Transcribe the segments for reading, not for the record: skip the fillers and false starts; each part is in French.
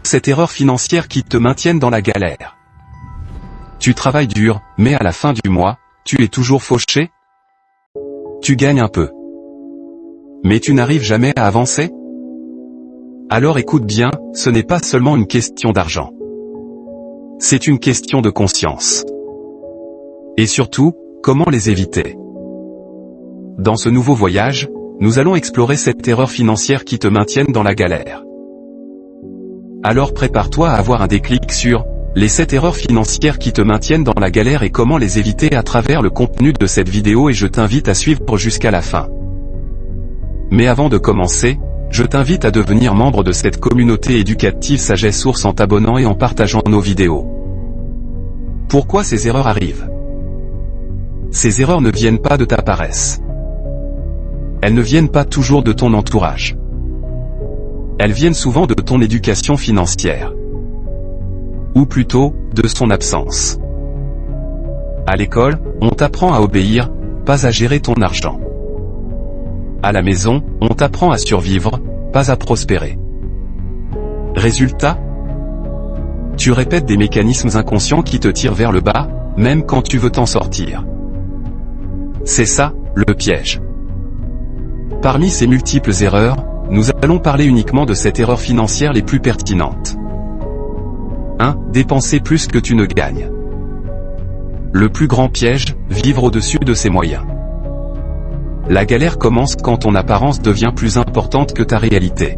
7 erreurs financières qui te maintiennent dans la galère. Tu travailles dur, mais à la fin du mois, tu es toujours fauché? Tu gagnes un peu, mais tu n'arrives jamais à avancer? Alors écoute bien, ce n'est pas seulement une question d'argent. C'est une question de conscience. Et surtout, comment les éviter? Dans ce nouveau voyage, nous allons explorer cette erreur financière qui te maintiennent dans la galère. Alors prépare-toi à avoir un déclic sur les 7 erreurs financières qui te maintiennent dans la galère et comment les éviter à travers le contenu de cette vidéo, et je t'invite à suivre jusqu'à la fin. Mais avant de commencer, je t'invite à devenir membre de cette communauté éducative Sagesse Source en t'abonnant et en partageant nos vidéos. Pourquoi ces erreurs arrivent? Ces erreurs ne viennent pas de ta paresse. Elles ne viennent pas toujours de ton entourage. Elles viennent souvent de ton éducation financière. Ou plutôt, de son absence. À l'école, on t'apprend à obéir, pas à gérer ton argent. À la maison, on t'apprend à survivre, pas à prospérer. Résultat? Tu répètes des mécanismes inconscients qui te tirent vers le bas, même quand tu veux t'en sortir. C'est ça, le piège. Parmi ces multiples erreurs, nous allons parler uniquement de cette erreur financière les plus pertinentes. 1. Dépenser plus que tu ne gagnes. Le plus grand piège, vivre au-dessus de ses moyens. La galère commence quand ton apparence devient plus importante que ta réalité.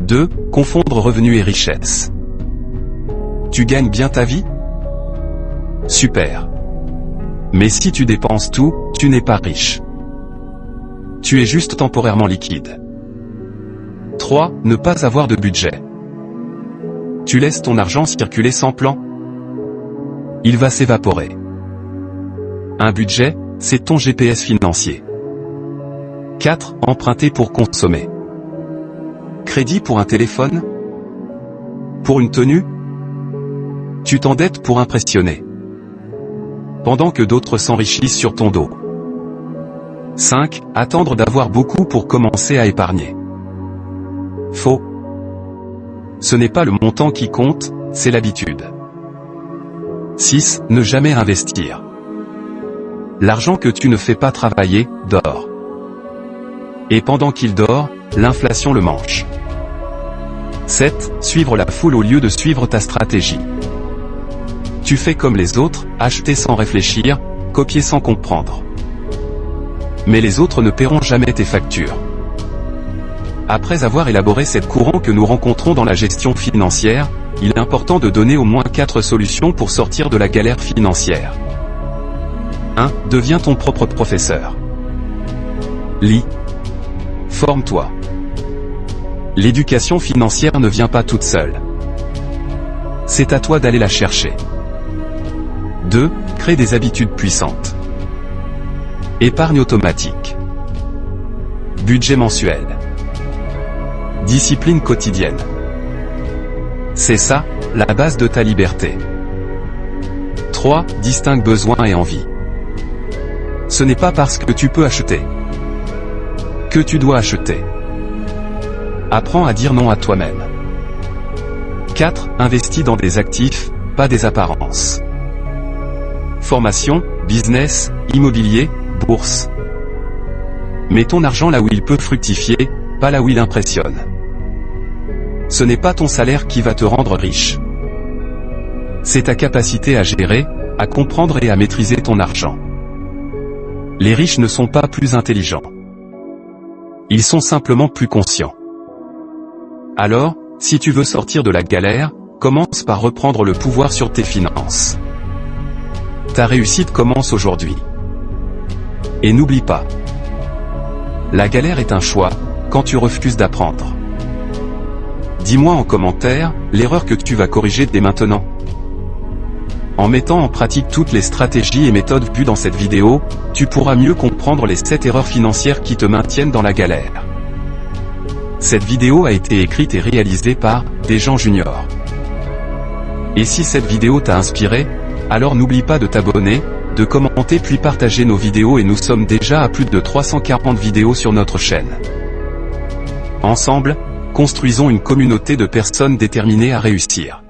2. Confondre revenu et richesse. Tu gagnes bien ta vie? Super. Mais si tu dépenses tout, tu n'es pas riche. Tu es juste temporairement liquide. 3. Ne pas avoir de budget. Tu laisses ton argent circuler sans plan. Il va s'évaporer. Un budget, c'est ton GPS financier. 4. Emprunter pour consommer. Crédit pour un téléphone? Pour une tenue? Tu t'endettes pour impressionner. Pendant que d'autres s'enrichissent sur ton dos. 5. Attendre d'avoir beaucoup pour commencer à épargner. Faux. Ce n'est pas le montant qui compte, c'est l'habitude. 6. Ne jamais investir. L'argent que tu ne fais pas travailler, dort. Et pendant qu'il dort, l'inflation le mange. 7. Suivre la foule au lieu de suivre ta stratégie. Tu fais comme les autres, acheter sans réfléchir, copier sans comprendre. Mais les autres ne paieront jamais tes factures. Après avoir élaboré cette courant que nous rencontrons dans la gestion financière, il est important de donner au moins 4 solutions pour sortir de la galère financière. 1. Deviens ton propre professeur. Lis. Forme-toi. L'éducation financière ne vient pas toute seule. C'est à toi d'aller la chercher. 2. Crée des habitudes puissantes. Épargne automatique. Budget mensuel. Discipline quotidienne. C'est ça, la base de ta liberté. 3. Distingue besoin et envie. Ce n'est pas parce que tu peux acheter que tu dois acheter. Apprends à dire non à toi-même. 4. Investis dans des actifs, pas des apparences. Formation, business, immobilier, bourse. Mets ton argent là où il peut fructifier, pas là où il impressionne. Ce n'est pas ton salaire qui va te rendre riche. C'est ta capacité à gérer, à comprendre et à maîtriser ton argent. Les riches ne sont pas plus intelligents. Ils sont simplement plus conscients. Alors, si tu veux sortir de la galère, commence par reprendre le pouvoir sur tes finances. Ta réussite commence aujourd'hui. Et n'oublie pas, la galère est un choix, quand tu refuses d'apprendre. Dis-moi en commentaire, l'erreur que tu vas corriger dès maintenant. En mettant en pratique toutes les stratégies et méthodes vues dans cette vidéo, tu pourras mieux comprendre les 7 erreurs financières qui te maintiennent dans la galère. Cette vidéo a été écrite et réalisée par Desjans Junior. Et si cette vidéo t'a inspiré, alors n'oublie pas de t'abonner, de commenter puis partager nos vidéos, et nous sommes déjà à plus de 340 vidéos sur notre chaîne. Ensemble, Construisons une communauté de personnes déterminées à réussir.